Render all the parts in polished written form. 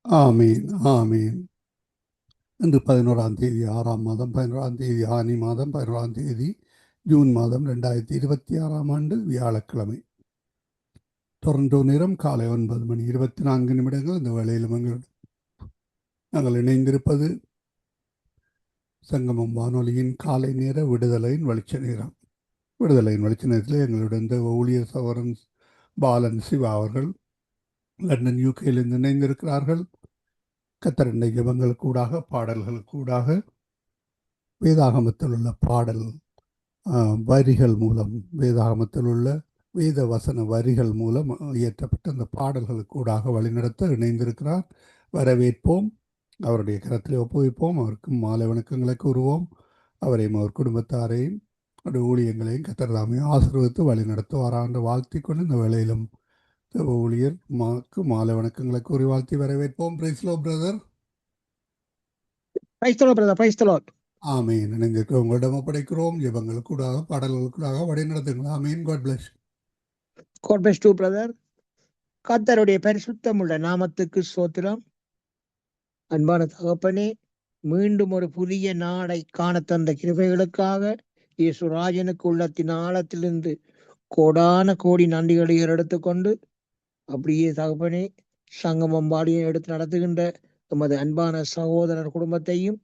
ஆமீன் ஆமீன். இன்று 11ஆம் தேதி 6ஆம் மாதம் 11ஆம் தேதி ஆனி மாதம் 11ஆம் தேதி ஜூன் மாதம் 2026ஆம் ஆண்டு வியாழக்கிழமை. டொரண்டோ நேரம் காலை 9:24 இந்த வேளையில் நாங்கள் இணைந்திருப்பது சங்கமம் வானொலியின் காலை நேர விடுதலையின் வெளிச்ச நேரம். விடுதலையின் வெளிச்ச நேரத்தில் எங்களுடன் ஊழியர் சவரன் பாலன் சிவா அவர்கள் லண்டன் யூகேயிலிருந்து இணைந்திருக்கிறார்கள். கத்தரண்டை ஜபங்களுக்கூடாக பாடல்களுக்கூடாக வேதாகமத்தில் உள்ள பாடல் வரிகள் மூலம் வேதாகமத்தில் உள்ள வேத வசன வரிகள் மூலம் இயற்றப்பட்ட அந்த பாடல்களுக்கூடாக வழிநடத்த இணைந்திருக்கிறார். வரவேற்போம், அவருடைய கரத்தில் ஒப்புவிப்போம், அவருக்கு மாலை வணக்கங்களை கூறுவோம். அவரையும் அவர் குடும்பத்தாரையும் அவருடைய ஊழியங்களையும் கத்தர்தாமே ஆசீர்வதித்து வழிநடத்துவாராண்டு வாழ்த்தி கொண்டு இந்த வேளையிலும் ஊழியர் மாலை வணக்கங்களை கூறி வாழ்த்தி வரவேற்போம். Praise the lord brother. Praise the lord brother. Praise the lord. ஆமீன். இணைந்திருக்க உங்களிடம் ஒப்படைக்கிறோம். ஜெபங்களுக்கூடாக பாடல்களுக்கூடாக வழி நடத்துங்கள். ஆமீன். God bless. God bless to brother. கர்த்தருடைய பரிசுத்தமுள்ள நாமத்துக்கு ஸ்தோத்திரம். அன்பான தகப்பனே, மீண்டும் ஒரு புதிய நாளை காண தந்த கிருபைகளுக்காக இயேசுராஜனுக்கு உள்ளத்தின் ஆழத்திலிருந்து கோடான கோடி நன்றிகளை எடுத்துக்கொண்டு, அப்படியே தகப்பனே சங்கமம் பாடியை எடுத்து நடத்துகின்ற எமது அன்பான சகோதரர் குடும்பத்தையும்,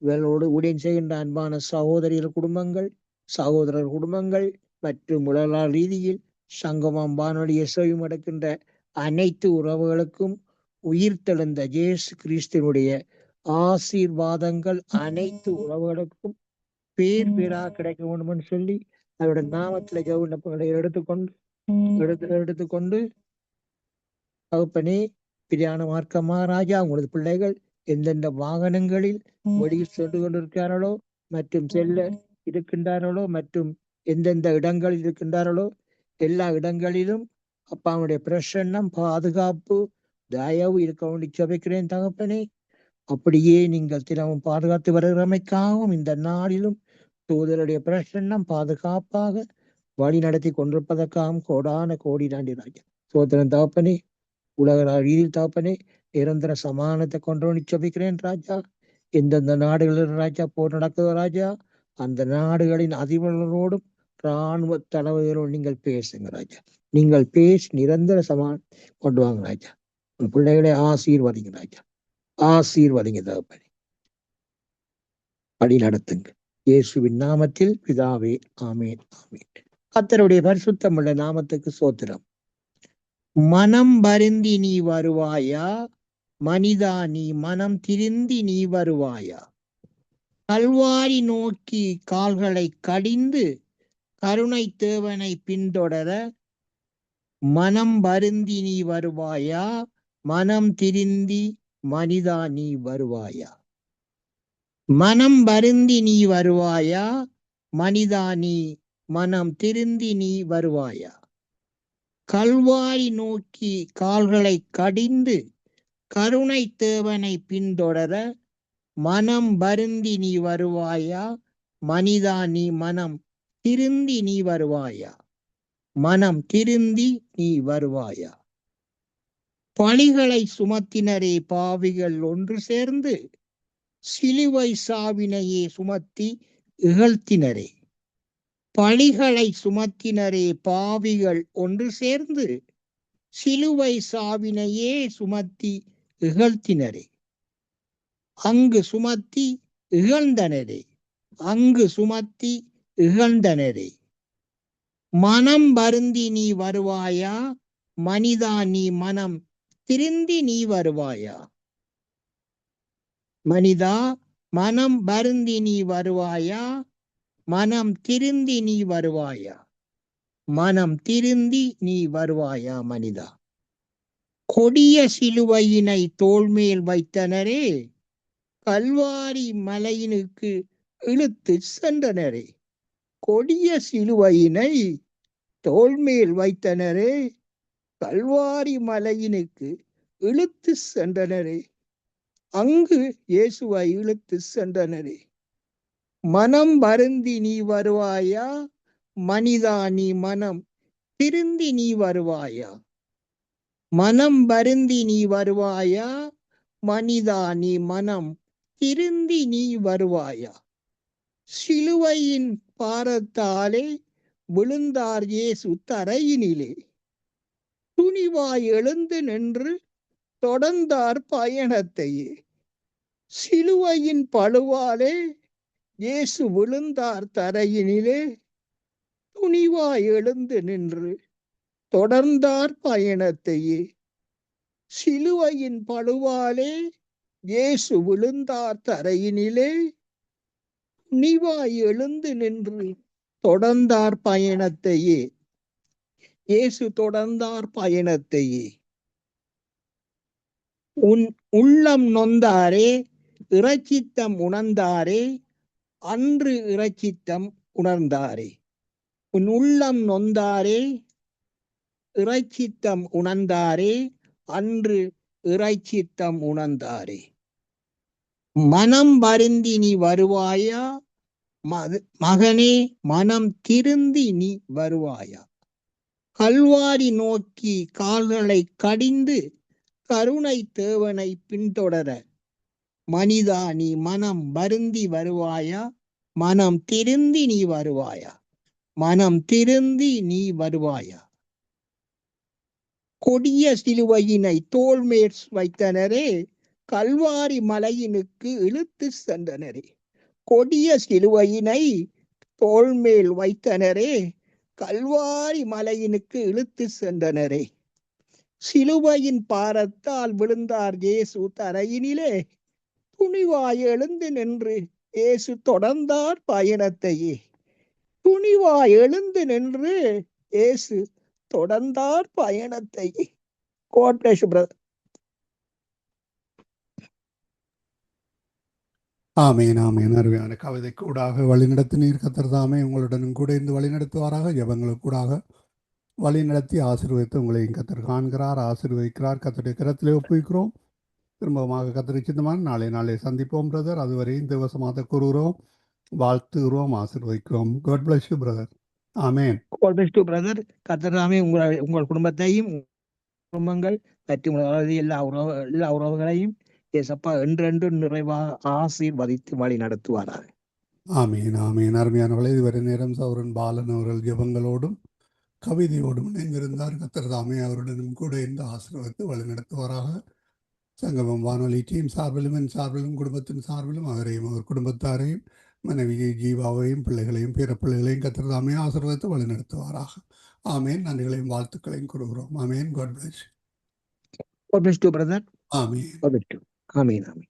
இவர்களோடு ஊழியம் செய்கின்ற அன்பான சகோதரிகள் குடும்பங்கள், சகோதரர் குடும்பங்கள் மற்றும் உலக ரீதியில் சங்கமம் வானொலியை செவியும் அடக்கின்ற அனைத்து உறவுகளுக்கும் உயிர்த்தெழுந்த இயேசு கிறிஸ்துவினுடைய ஆசீர்வாதங்கள் அனைத்து உறவுகளுக்கும் பேர் பேராக கிடைக்க வேண்டும் என்று சொல்லி அவருடைய நாமத்தில விண்ணப்பங்களை எடுத்துக்கொண்டு தகப்பனே, பிரியான மார்க்கமா ராஜா, உங்களது பிள்ளைகள் எந்தெந்த வாகனங்களில் வெளியில் சென்று கொண்டிருக்கிறார்களோ மற்றும் செல்ல இருக்கின்றார்களோ மற்றும் எந்தெந்த இடங்களில் இருக்கின்றார்களோ எல்லா இடங்களிலும் அப்பாவுடைய பிரசன்னம், பாதுகாப்பு, தயவு இருக்க வேண்டி ஜெபிக்கிறேன் தகப்பனே. அப்படியே நீங்கள் தினமும் பாதுகாத்து வருகிறமைக்காகவும் இந்த நாளிலும் தூதருடைய பிரசன்னம் பாதுகாப்பாக வழி நடத்தி கொண்டிருப்பதற்காகவும் கோடான கோடி நன்றி ராஜா. சோதரன் தகப்பனே, உலக ரீதியில் தகப்பனே நிரந்தர சமானத்தை கொண்டு ஜெபிக்கிறேன் ராஜா. எந்தெந்த நாடுகளில் ராஜா போர் நடக்குதோ ராஜா, அந்த நாடுகளின் அதிபர்களோடும் இராணுவ தளபதிகளோடு நீங்கள் பேசுங்க ராஜா. நீங்கள் பேசி நிரந்தர சமான் கொண்டு வாங்க ராஜா. உன் பிள்ளைகளை ஆசீர்வதிங்க ராஜா, ஆசீர்வதிங்க தகப்பனே, வழி நடத்துங்க இயேசுவின் நாமத்தில் பிதாவே, ஆமேன் ஆமேன். கர்த்தருடைய பரிசுத்தமுள்ள நாமத்துக்கு ஸ்தோத்திரம். மனம் வருந்தி நீ வருவாயா, மனிதா நீ மனம் திருந்தி நீ வருவாயா, கல்வாரி நோக்கி கால்களை கடிந்து கருணை தேவனை பின்தொடர, மனம் வருந்தி நீ வருவாயா, மனம் திருந்தி மனிதா நீ வருவாயா, மனம் வருந்தி நீ வருவாயா, மனிதா நீ மனம் திருந்தி நீ வருவாயா, கல்வாரி நோக்கி கால்களை கடிந்து கருணை தேவனை பின்தொடர, மனம் வருந்தி நீ வருவாயா, மனிதா நீ மனம் திருந்தி நீ வருவாயா, மனம் திருந்தி நீ வருவாயா. பழிகளை சுமத்தினரே பாவிகள் ஒன்று சேர்ந்து சிலுவை சாவினையே சுமத்தி இகழ்த்தினரே, பழிகளை சுமத்தினரே பாவிகள் ஒன்று சேர்ந்து சிலுவை சாவினையே சுமத்தி இகழ்த்தினரே, அங்கு சுமத்தி இகழ்ந்தனரே, அங்கு சுமத்தி இகழ்ந்தனரே, மனம் வருந்தி நீ வருவாயா, மனிதா நீ மனம் திருந்தி நீ வருவாயா, மனிதா மனம் வருந்தி நீ வருவாயா, மனம் திருந்தி நீ வருவாயா, மனம் திருந்தி நீ வருவாயா மனிதா. கொடிய சிலுவையினை தோள்மேல் வைத்தனரே, கல்வாரி மலையினுக்கு இழுத்து சென்றனரே, கொடிய சிலுவையினை தோள்மேல் வைத்தனரே, கல்வாரி மலையினுக்கு இழுத்து சென்றனரே, அங்கு இயேசுவை இழுத்து சென்றனரே. மனம் வருந்தி நீ வருவாயா, மனிதா நீ மனம் திருந்தி நீ வருவாயா, மனம் வருந்தி நீ வருவாயா, மனிதா நீ மனம் திருந்தி நீ வருவாயா? சிலுவையின் பாரத்தாலே விழுந்தார் இயேசு தரையினிலே. துணிவாய் எழுந்து நின்று தொடர்ந்தார் பயணத்தையே. சிலுவையின் பழுவாலே இயேசு விழுந்தார் தரையினிலே. துணிவாய் எழுந்து நின்று தொடர்ந்தார் பயணத்தையே. சிலுவையின் பழுவாலே இயேசு விழுந்தார் தரையினிலே. துணிவாய் எழுந்து நின்று தொடர்ந்தார் பயணத்தையே. இயேசு தொடர்ந்தார் பயணத்தையே. உன் உள்ளம் நொந்தாரே இறைச்சித்தம் உணர்ந்தாரே அன்று இறைச்சித்தம் உணர்ந்தாரே. உன் உள்ளம் நொந்தாரே இறைச்சித்தம் உணர்ந்தாரே அன்று இறைச்சித்தம் உணர்ந்தாரே. மனம் வருந்தி நீ வருவாயா? மகனே மனம் திருந்தி நீ வருவாயா? கல்வாரி நோக்கி கால்களை கடிந்து கருணை தேவனை பின்தொடர மனிதா நீ மனம் வருந்தி வருவாயா? மனம் திருந்தி நீ வருவாயா? மனம் திருந்தி நீ வருவாயா? கொடிய சிலுவையினை தோள்மேல் வைத்தனரே கல்வாரி மலையினுக்கு இழுத்து சென்றனரே. கொடிய சிலுவையினை தோள்மேல் வைத்தனரே கல்வாரி மலையினுக்கு இழுத்து சென்றனரே. சிலுவையின் பாரத்தால் விழுந்தார் இயேசு தரையினிலே. துணிவாய் எழுந்து நின்று இயேசு தொடர்ந்தார் பயணத்தையே. துணிவாய் எழுந்து நின்று இயேசு தொடர்ந்தார் பயணத்தையே. God bless you, brother. ஆமேன் ஆமேன். அருமையான கவிதை கூடாக வழிநடத்தினீர். கர்த்தர் தாமே உங்களுடனும் கூட இருந்து வழிநடத்துவாராக. ஜெபங்களுக்கு கூடாக வழிநடத்தி ஆசீர்வதித்து உங்களையும் கர்த்தர் காண்கிறார், ஆசீர்வதிக்கிறார். கர்த்தருடைய கரத்திலே ஒப்புவிக்கிறோம். திரும்பமாக கர்த்தர் சித்தமான நாளை சந்திப்போம் பிரதர். அதுவரையும் திவசமாக கூறுகிறோம், வாழ்த்துகிறோம், ஆசீர்வதிக்கிறோம். God bless you, brother. Amen. God bless you, brother. கர்த்தர் தாமே உங்கள் குடும்பத்தையும் குடும்பங்கள் மற்றும் எல்லா உறவுகளையும் ஏசப்பா என்றென்று நிறைவாக ஆசீர்வதித்து வழி நடத்துவாராக. ஆமீன் ஆமீன். அருமையானவர்களே, இதுவரை நேரம் சௌரன் பாலன் அவர்கள் ஜெபங்களோடும் கவிதையோடும் இணைந்திருந்தார். கர்த்தர் தாமே அவருடனும் கூட இந்த ஆசீர்வதித்து வழி நடத்துவாராக. சங்கமம் வானொலி டீம் சார்பிலும் என் சார்பிலும் குடும்பத்தின் சார்பிலும் அவரையும் அவர் குடும்பத்தாரையும் மனைவியை ஜீவாவையும் பிள்ளைகளையும் பிற பிள்ளைகளையும் கர்த்தர் தாமே ஆசீர்வதித்து வழி நடத்துவாராக. ஆமேன். நன்றிகளையும் வாழ்த்துக்களையும் கொடுக்கிறோம். ஆமேன். God bless you. God bless you, brother. ஆமீன். God bless you. ஆமீன் ஆமீன்.